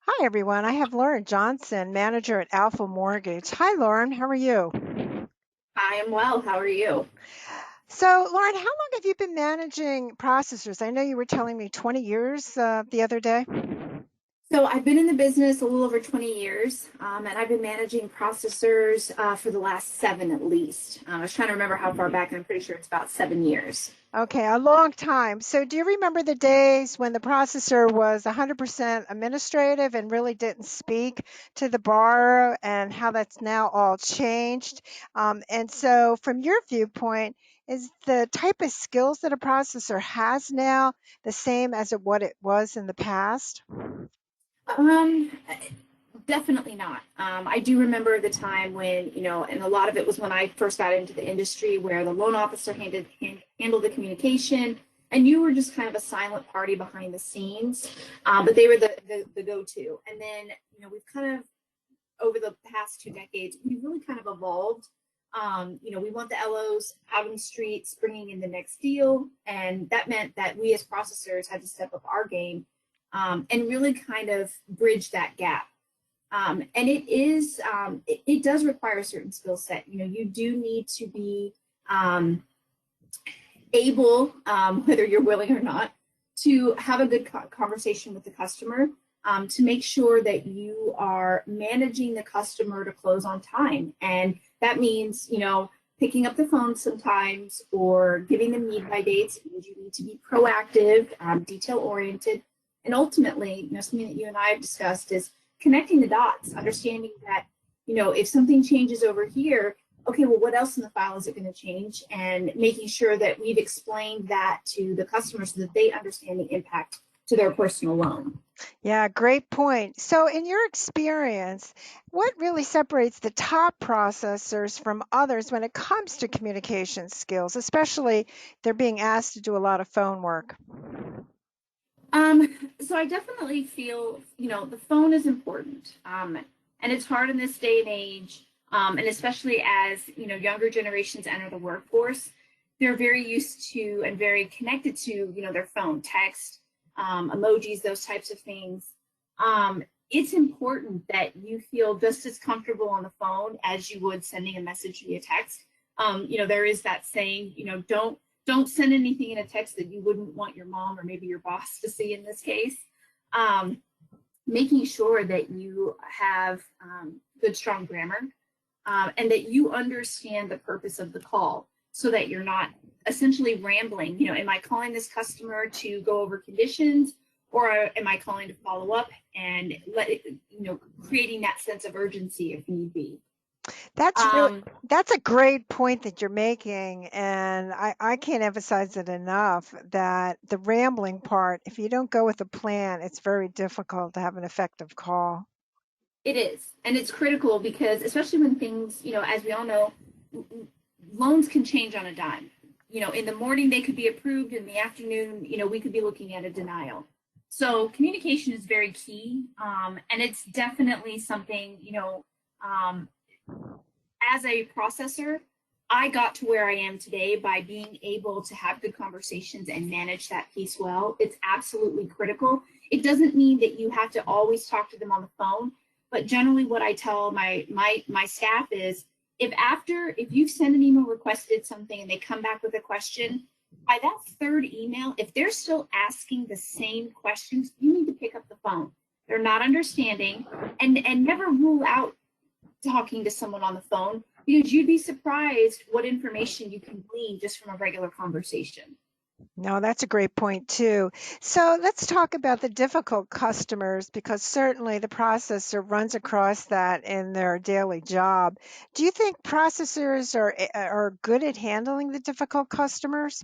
Hi, everyone. I have Lauren Johnson, manager at AlphaMortgage. Hi, Lauren. How are you? I am well. How are you? So, Lauren, how long have you been managing processors? I know you were telling me 20 years the other day. So I've been in the business a little over 20 years, and I've been managing processors for the last seven at least. I was trying to remember how far back, and I'm pretty sure it's about 7 years. Okay, a long time. So, do you remember the days when the processor was 100% administrative and really didn't speak to the borrower, and how that's now all changed? And so, from your viewpoint, is the type of skills that a processor has now the same as what it was in the past? Um, Definitely not. I do remember the time when, and a lot of it was when I first got into the industry where the loan officer handled the communication, and you were just kind of a silent party behind the scenes, but they were the go-to. And then, we've kind of over the past 2 decades, we've really kind of evolved. We want the LOs out in the streets, bringing in the next deal, and that meant that we as processors had to step up our game and really kind of bridge that gap. And it does require a certain skill set. You do need to be able, whether you're willing or not, to have a good conversation with the customer, to make sure that you are managing the customer to close on time. And that means, picking up the phone sometimes or giving them need by dates. It means you need to be proactive, detail oriented. And ultimately, something that you and I have discussed is connecting the dots, understanding that, if something changes over here, okay, well, what else in the file is it going to change? And making sure that we've explained that to the customer so that they understand the impact to their personal loan. Yeah, great point. So, in your experience, what really separates the top processors from others when it comes to communication skills, especially they're being asked to do a lot of phone work? So I definitely feel, the phone is important. And it's hard in this day and age. And especially as, younger generations enter the workforce, they're very used to and very connected to, their phone, text, emojis, those types of things. It's important that you feel just as comfortable on the phone as you would sending a message via text. There is that saying, don't send anything in a text that you wouldn't want your mom or maybe your boss to see in this case. Um, Making sure that you have good, strong grammar, and that you understand the purpose of the call so that you're not essentially rambling. Am I calling this customer to go over conditions, or am I calling to follow up and creating that sense of urgency if need be? That's really Um, that's a great point that you're making, and I can't emphasize it enough that the rambling part, if you don't go with a plan, it's very difficult to have an effective call. It is. And it's critical because, especially when things, as we all know, loans can change on a dime. In the morning, they could be approved. In the afternoon, we could be looking at a denial. So communication is very key. And it's definitely something, um, as a processor, I got to where I am today by being able to have good conversations and manage that piece well. It's absolutely critical. It doesn't mean that you have to always talk to them on the phone, but generally what I tell my staff is if you've sent an email, requested something, and they come back with a question, by that third email, if they're still asking the same questions, you need to pick up the phone. They're not understanding, and never rule out talking to someone on the phone because you'd be surprised what information you can glean just from a regular conversation. No, that's a great point too. So let's talk about the difficult customers because certainly the processor runs across that in their daily job. Do you think processors are good at handling the difficult customers?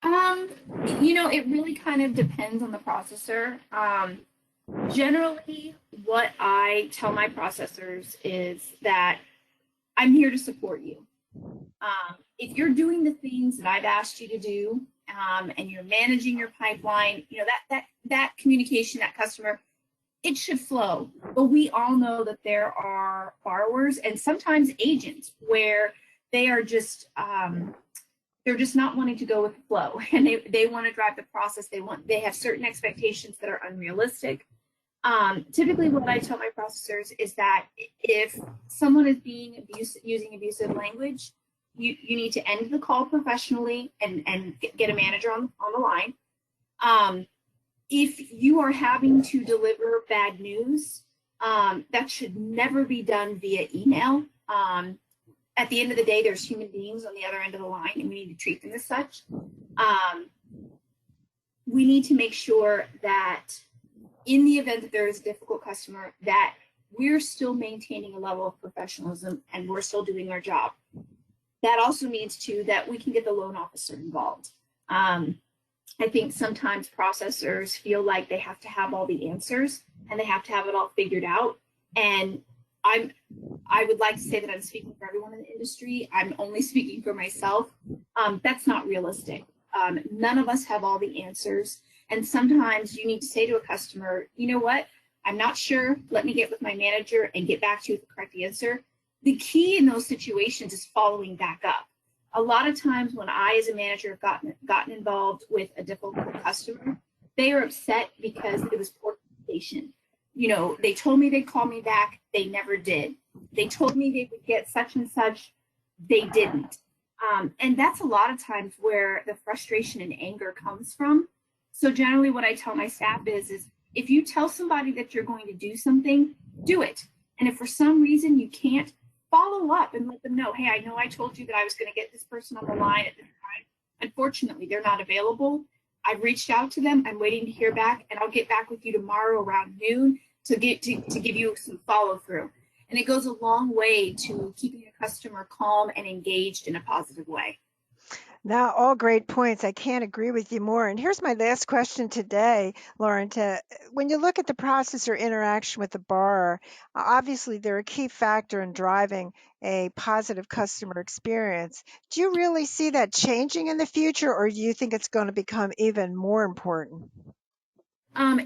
Um, it really kind of depends on the processor. Generally, what I tell my processors is that I'm here to support you. If you're doing the things that I've asked you to do, and you're managing your pipeline, that communication, that customer, it should flow. But we all know that there are borrowers and sometimes agents where they are just they're just not wanting to go with the flow, and they want to drive the process. They have certain expectations that are unrealistic. Typically, what I tell my processors is that if someone is using abusive language, you need to end the call professionally and get a manager on the line. If you are having to deliver bad news, that should never be done via email. At the end of the day, there's human beings on the other end of the line, and we need to treat them as such. We need to make sure that in the event that there is a difficult customer, that we're still maintaining a level of professionalism and we're still doing our job. That also means too that we can get the loan officer involved. I think sometimes processors feel like they have to have all the answers and they have to have it all figured out. And I would like to say that I'm speaking for everyone in the industry. I'm only speaking for myself. That's not realistic. None of us have all the answers. And sometimes you need to say to a customer, you know what, I'm not sure. Let me get with my manager and get back to you with the correct answer. The key in those situations is following back up. A lot of times when I, as a manager, have gotten involved with a difficult customer, they are upset because it was poor communication. You know, they told me they'd call me back. They never did. They told me they would get such and such. They didn't. And that's a lot of times where the frustration and anger comes from. So generally what I tell my staff is if you tell somebody that you're going to do something, do it. And if for some reason you can't, follow up and let them know, hey, I know I told you that I was going to get this person on the line at this time. Unfortunately, they're not available. I've reached out to them. I'm waiting to hear back, and I'll get back with you tomorrow around noon to give you some follow through. And it goes a long way to keeping a customer calm and engaged in a positive way. Now, all great points. I can't agree with you more. And here's my last question today, Lauren. When you look at the processor interaction with the borrower, obviously they're a key factor in driving a positive customer experience. Do you really see that changing in the future, or do you think it's going to become even more important?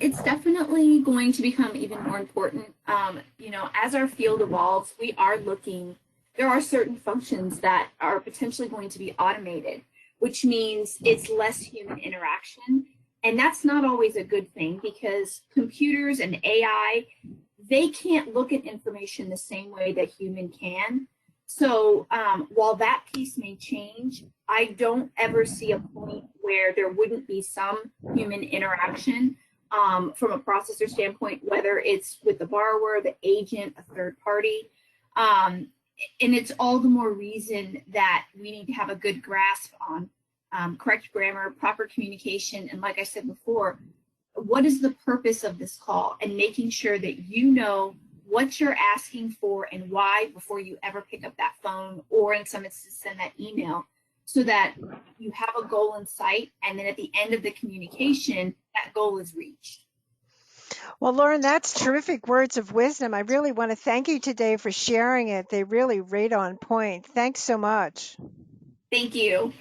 It's definitely going to become even more important. You know, as our field evolves, there are certain functions that are potentially going to be automated, which means it's less human interaction. And that's not always a good thing because computers and AI, they can't look at information the same way that human can. So while that piece may change, I don't ever see a point where there wouldn't be some human interaction from a processor standpoint, whether it's with the borrower, the agent, a third party. And it's all the more reason that we need to have a good grasp on correct grammar, proper communication, and like I said before, what is the purpose of this call, and making sure that you know what you're asking for and why before you ever pick up that phone or in some instances send that email, so that you have a goal in sight, and then at the end of the communication, that goal is reached. Well, Lauren, that's terrific words of wisdom. I really want to thank you today for sharing it. They really right on point. Thanks so much. Thank you.